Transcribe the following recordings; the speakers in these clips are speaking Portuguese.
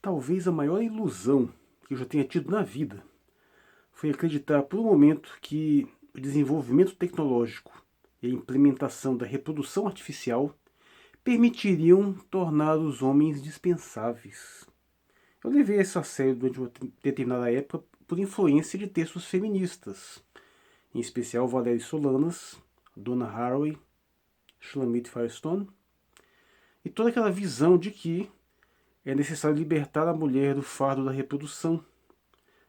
Talvez a maior ilusão que eu já tenha tido na vida foi acreditar por um momento que o desenvolvimento tecnológico e a implementação da reprodução artificial permitiriam tornar os homens dispensáveis. Eu levei isso a sério durante uma determinada época por influência de textos feministas, em especial Valéria Solanas, Donna Haraway, Shulamit Firestone, e toda aquela visão de que é necessário libertar a mulher do fardo da reprodução,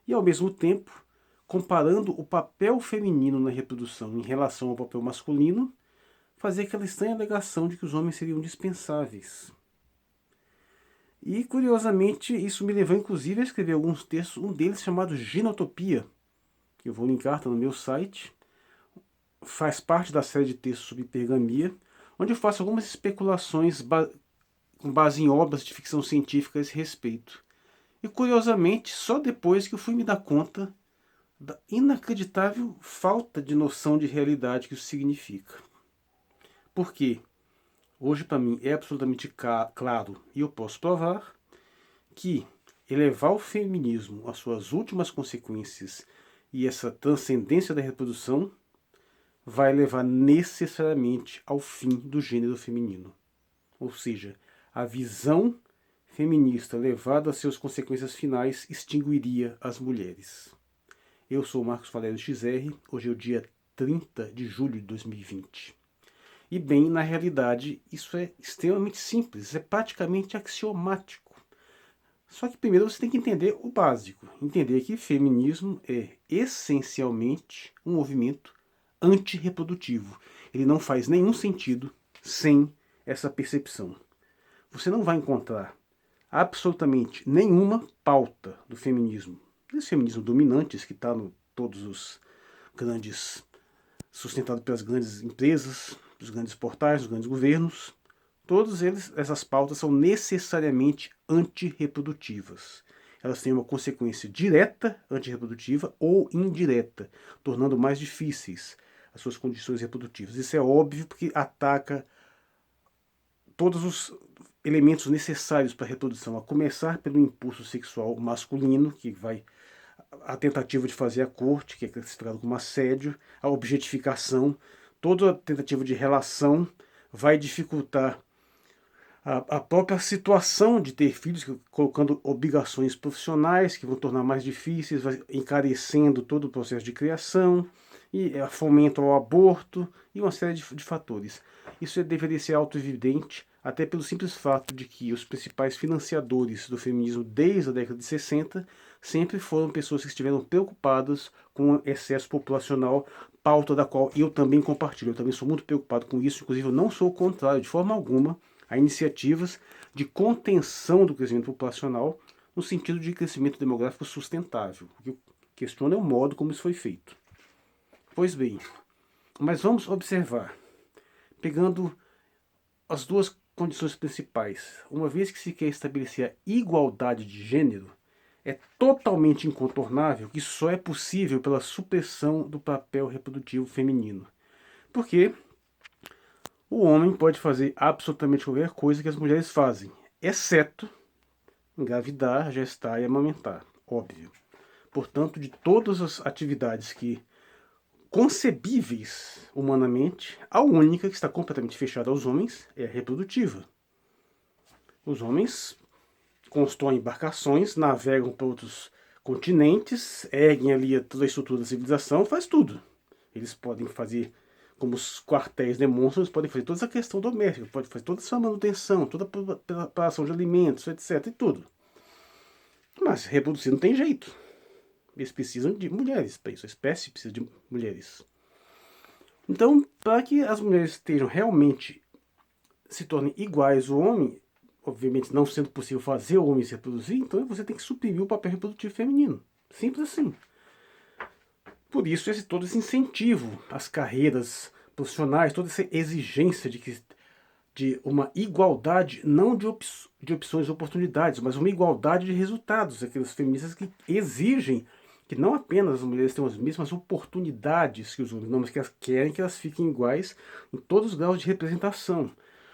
e ao mesmo tempo, comparando o papel feminino na reprodução em relação ao papel masculino, fazer aquela estranha alegação de que os homens seriam dispensáveis. E, curiosamente, isso me levou inclusive a escrever alguns textos, um deles chamado Ginotopia, que eu vou linkar, está no meu site, faz parte da série de textos sobre hipergamia, onde eu faço algumas especulações com base em obras de ficção científica a esse respeito. E, curiosamente, só depois que eu fui me dar conta da inacreditável falta de noção de realidade que isso significa. Por quê? Hoje, para mim, é absolutamente claro, e eu posso provar, que elevar o feminismo às suas últimas consequências e essa transcendência da reprodução vai levar necessariamente ao fim do gênero feminino. Ou seja, a visão feminista levada às suas consequências finais extinguiria as mulheres. Eu sou Marcos Valério XR, hoje é o dia 30 de julho de 2020. E bem, na realidade, isso é extremamente simples, é praticamente axiomático. Só que primeiro você tem que entender o básico, entender que feminismo é essencialmente um movimento antirreprodutivo. Ele não faz nenhum sentido sem essa percepção. Você não vai encontrar absolutamente nenhuma pauta do feminismo, desse feminismo dominantes que está em todos os grandes, sustentado pelas grandes empresas, dos grandes portais, dos grandes governos. Todas essas pautas são necessariamente antirreprodutivas. Elas têm uma consequência direta antirreprodutiva ou indireta, tornando mais difíceis as suas condições reprodutivas. Isso é óbvio porque ataca todos os elementos necessários para a reprodução, a começar pelo impulso sexual masculino, que vai a tentativa de fazer a corte, que é classificado como assédio, a objetificação, toda a tentativa de relação vai dificultar a própria situação de ter filhos, colocando obrigações profissionais que vão tornar mais difíceis, vai encarecendo todo o processo de criação, e fomento ao aborto, e uma série de fatores. Isso deveria ser autoevidente, até pelo simples fato de que os principais financiadores do feminismo desde a década de 60 sempre foram pessoas que estiveram preocupadas com o excesso populacional, pauta da qual eu também compartilho. Eu também sou muito preocupado com isso, inclusive eu não sou contrário de forma alguma a iniciativas de contenção do crescimento populacional no sentido de crescimento demográfico sustentável. O que eu questiono é o modo como isso foi feito. Pois bem, mas vamos observar, pegando as duas condições principais. Uma vez que se quer estabelecer a igualdade de gênero, é totalmente incontornável que isso só é possível pela supressão do papel reprodutivo feminino. Porque o homem pode fazer absolutamente qualquer coisa que as mulheres fazem, exceto engravidar, gestar e amamentar, óbvio. Portanto, de todas as atividades que concebíveis humanamente, a única que está completamente fechada aos homens é a reprodutiva. Os homens constroem embarcações, navegam para outros continentes, erguem ali toda a estrutura da civilização, faz tudo. Eles podem fazer, como os quartéis demonstram, eles podem fazer toda essa questão doméstica, podem fazer toda essa manutenção, toda a preparação de alimentos, etc. e tudo. Mas reproduzir não tem jeito. Eles precisam de mulheres para isso, a espécie precisa de mulheres. Então, para que as mulheres estejam realmente, se tornem iguais ao homem, obviamente não sendo possível fazer o homem se reproduzir, então você tem que suprimir o papel reprodutivo feminino. Simples assim. Por isso, todo esse incentivo às carreiras profissionais, toda essa exigência de uma igualdade, não de opções e oportunidades, mas uma igualdade de resultados. Aquelas feministas que exigem que não apenas as mulheres tenham as mesmas oportunidades que os homens, não, mas que elas querem que elas fiquem iguais em todos os graus de representação.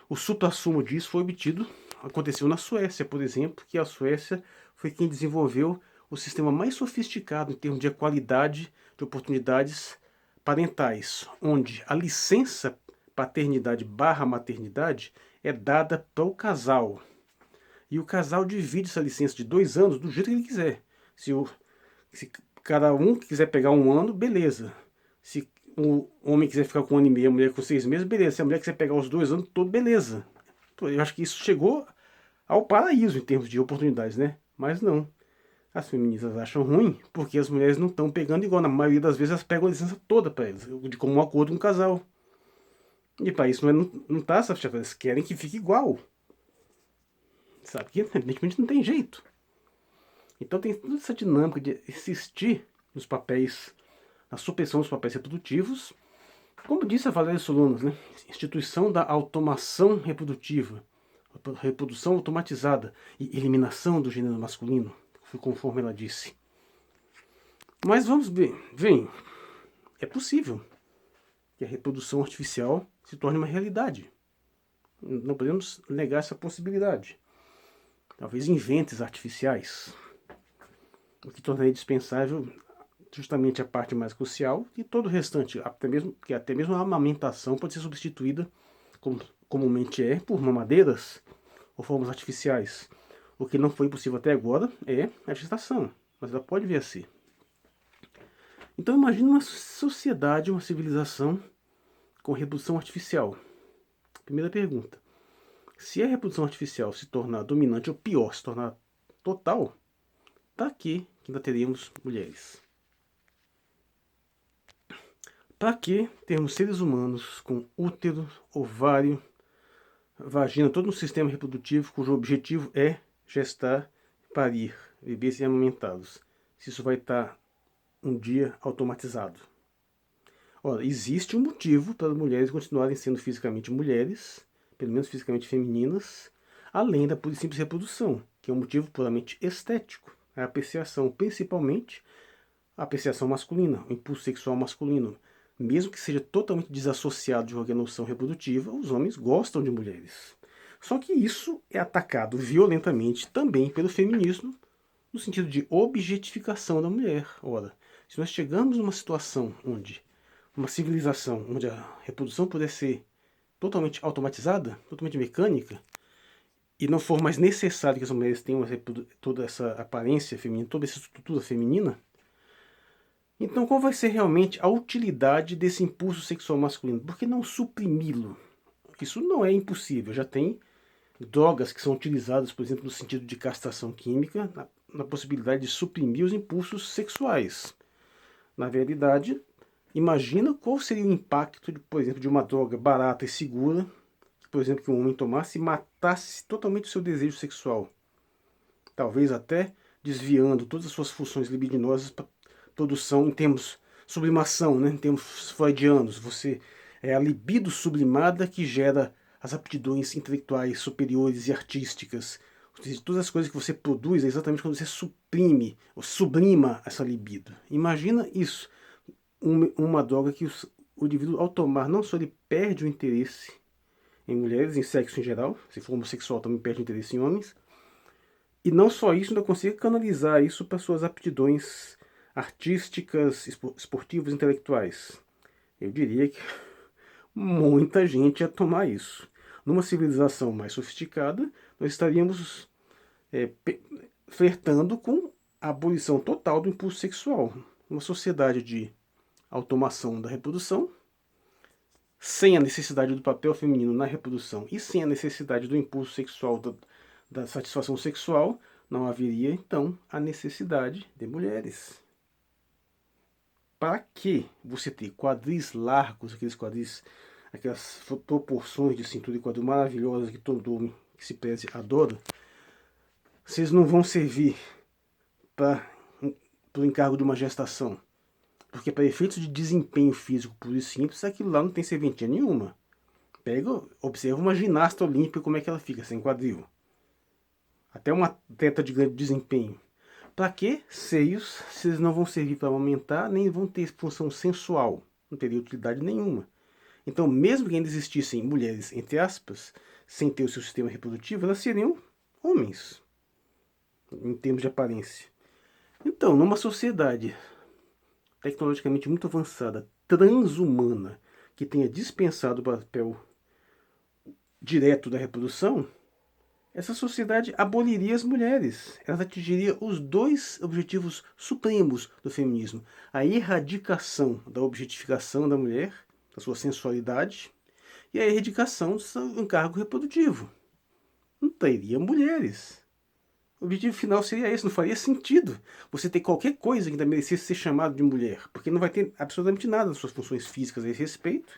O suprassumo disso foi obtido aconteceu na Suécia, por exemplo, que a Suécia foi quem desenvolveu o sistema mais sofisticado em termos de equalidade de oportunidades parentais, onde a licença paternidade/maternidade é dada para o casal. E o casal divide essa licença de 2 anos do jeito que ele quiser. Se cada um quiser pegar 1 ano, beleza. Se o homem quiser ficar com 1 ano e meio, a mulher com 6 meses, beleza. Se a mulher quiser pegar os 2 anos, todo beleza. Eu acho que isso chegou ao paraíso em termos de oportunidades, né? Mas não. As feministas acham ruim porque as mulheres não estão pegando igual. Na maioria das vezes elas pegam a licença toda para eles, de comum acordo com o casal. E para isso não tá sofisticado. Eles querem que fique igual. Sabe que evidentemente não tem jeito. Então tem toda essa dinâmica de insistir nos papéis, na supressão dos papéis reprodutivos. Como disse a Valéria Solanas, né? Instituição da automação reprodutiva, reprodução automatizada e eliminação do gênero masculino, conforme ela disse. Mas vamos ver, é possível que a reprodução artificial se torne uma realidade. Não podemos negar essa possibilidade. Talvez inventes artificiais, o que tornaria dispensável justamente a parte mais crucial, e todo o restante, até mesmo a amamentação pode ser substituída, como comumente é, por mamadeiras ou formas artificiais. O que não foi possível até agora é a gestação, mas ela pode vir a ser. Então imagine uma sociedade, uma civilização com reprodução artificial. Primeira pergunta. Se a reprodução artificial se tornar dominante ou pior, se tornar total, para que ainda teríamos mulheres? Para que termos seres humanos com útero, ovário, vagina, todo um sistema reprodutivo cujo objetivo é gestar, parir, bebês e amamentá-los? Se isso vai estar um dia automatizado. Ora, existe um motivo para as mulheres continuarem sendo fisicamente mulheres, pelo menos fisicamente femininas, além da pura e simples reprodução, que é um motivo puramente estético. A apreciação, principalmente a apreciação masculina, o impulso sexual masculino. Mesmo que seja totalmente desassociado de qualquer noção reprodutiva, os homens gostam de mulheres. Só que isso é atacado violentamente também pelo feminismo, no sentido de objetificação da mulher. Ora, se nós chegamos numa situação onde, uma civilização onde a reprodução puder ser totalmente automatizada, totalmente mecânica, e não for mais necessário que as mulheres tenham toda essa aparência feminina, toda essa estrutura feminina, então qual vai ser realmente a utilidade desse impulso sexual masculino? Por que não suprimi-lo? Isso não é impossível. Já tem drogas que são utilizadas, por exemplo, no sentido de castração química, na possibilidade de suprimir os impulsos sexuais. Na realidade, imagina qual seria o impacto, por exemplo, de uma droga barata e segura, por exemplo, que um homem tomasse e matasse totalmente o seu desejo sexual. Talvez até desviando todas as suas funções libidinosas para produção em termos sublimação, né? Em termos freudianos. Você é a libido sublimada que gera as aptidões intelectuais superiores e artísticas. Ou seja, todas as coisas que você produz é exatamente quando você suprime ou sublima essa libido. Imagina isso, uma droga que o indivíduo, ao tomar, não só ele perde o interesse em mulheres, em sexo em geral, se for homossexual também perde o interesse em homens, e não só isso, ainda consegue canalizar isso para suas aptidões artísticas, esportivas, intelectuais. Eu diria que muita gente ia tomar isso. Numa civilização mais sofisticada, nós estaríamos flertando com a abolição total do impulso sexual. Uma sociedade de automação da reprodução, sem a necessidade do papel feminino na reprodução e sem a necessidade do impulso sexual, da satisfação sexual, não haveria então a necessidade de mulheres. Para que você ter quadris largos, aqueles quadris, aquelas proporções de cintura e quadril maravilhosas que todo homem que se preze adora, vocês não vão servir para o encargo de uma gestação. Porque para efeitos de desempenho físico puro e simples, aquilo lá não tem serventia nenhuma. Observa uma ginasta olímpica, como é que ela fica, sem quadril. Até uma atleta de grande desempenho. Para que seios, se eles não vão servir para aumentar, nem vão ter função sensual? Não teria utilidade nenhuma. Então, mesmo que ainda existissem mulheres, entre aspas, sem ter o seu sistema reprodutivo, elas seriam homens, em termos de aparência. Então, numa sociedade tecnologicamente muito avançada, transhumana, que tenha dispensado o papel direto da reprodução, essa sociedade aboliria as mulheres. Ela atingiria os dois objetivos supremos do feminismo: a erradicação da objetificação da mulher, da sua sensualidade, e a erradicação do seu encargo reprodutivo. Não teria mulheres. O objetivo final seria esse, não faria sentido você ter qualquer coisa que ainda merecesse ser chamado de mulher, porque não vai ter absolutamente nada das suas funções físicas a esse respeito,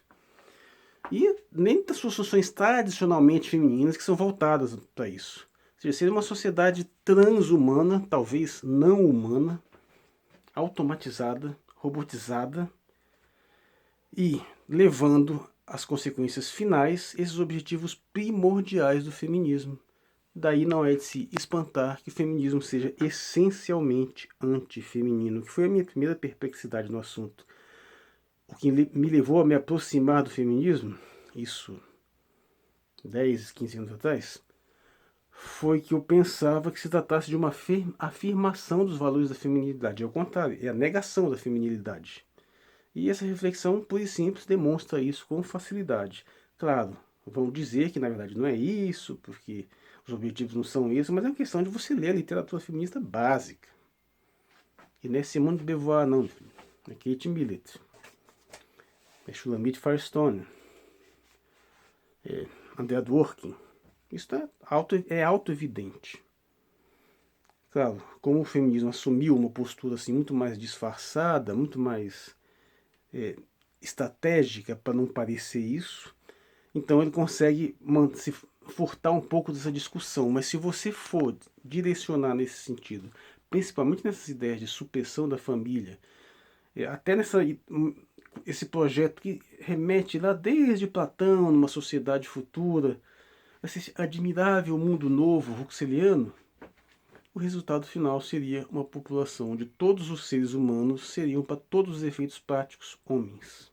e nem das suas funções tradicionalmente femininas que são voltadas para isso. Ou seja, seria uma sociedade transhumana, talvez não humana, automatizada, robotizada, e levando às consequências finais esses objetivos primordiais do feminismo. Daí não é de se espantar que o feminismo seja essencialmente antifeminino, que foi a minha primeira perplexidade no assunto. O que me levou a me aproximar do feminismo, isso 10, 15 anos atrás, foi que eu pensava que se tratasse de uma afirmação dos valores da feminilidade. Ao contrário, é a negação da feminilidade. E essa reflexão, pura e simples, demonstra isso com facilidade. Claro, vão dizer que na verdade não é isso, porque os objetivos não são esses, mas é uma questão de você ler a literatura feminista básica. E não é Simone de Beauvoir, não, é Kate Millett, é Shulamit Firestone, é Andrea Dworkin. Isso é auto-evidente. Claro, como o feminismo assumiu uma postura assim muito mais disfarçada, muito mais estratégica para não parecer isso, então ele consegue se furtar um pouco dessa discussão. Mas se você for direcionar nesse sentido, principalmente nessas ideias de supressão da família, até esse projeto que remete lá desde Platão, numa sociedade futura, esse admirável mundo novo ruxeliano, o resultado final seria uma população onde todos os seres humanos seriam, para todos os efeitos práticos, homens.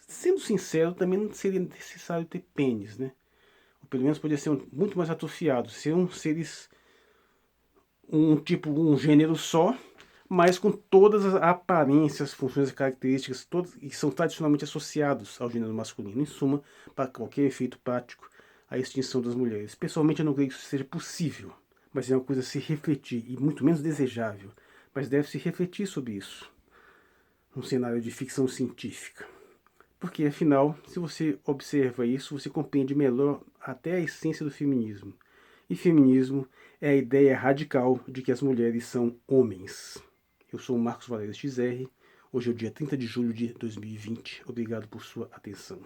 Sendo sincero, também não seria necessário ter pênis, né? Ou pelo menos poderia ser muito mais atrofiado, seriam seres um gênero só, mas com todas as aparências, funções e características todas que são tradicionalmente associados ao gênero masculino. Em suma, para qualquer efeito prático, a extinção das mulheres. Pessoalmente, eu não creio que isso seja possível, mas é uma coisa a se refletir, e muito menos desejável, mas deve se refletir sobre isso, num cenário de ficção científica. Porque, afinal, se você observa isso, você compreende melhor até a essência do feminismo. E feminismo é a ideia radical de que as mulheres são homens. Eu sou o Marcos Valério XR. Hoje é o dia 30 de julho de 2020. Obrigado por sua atenção.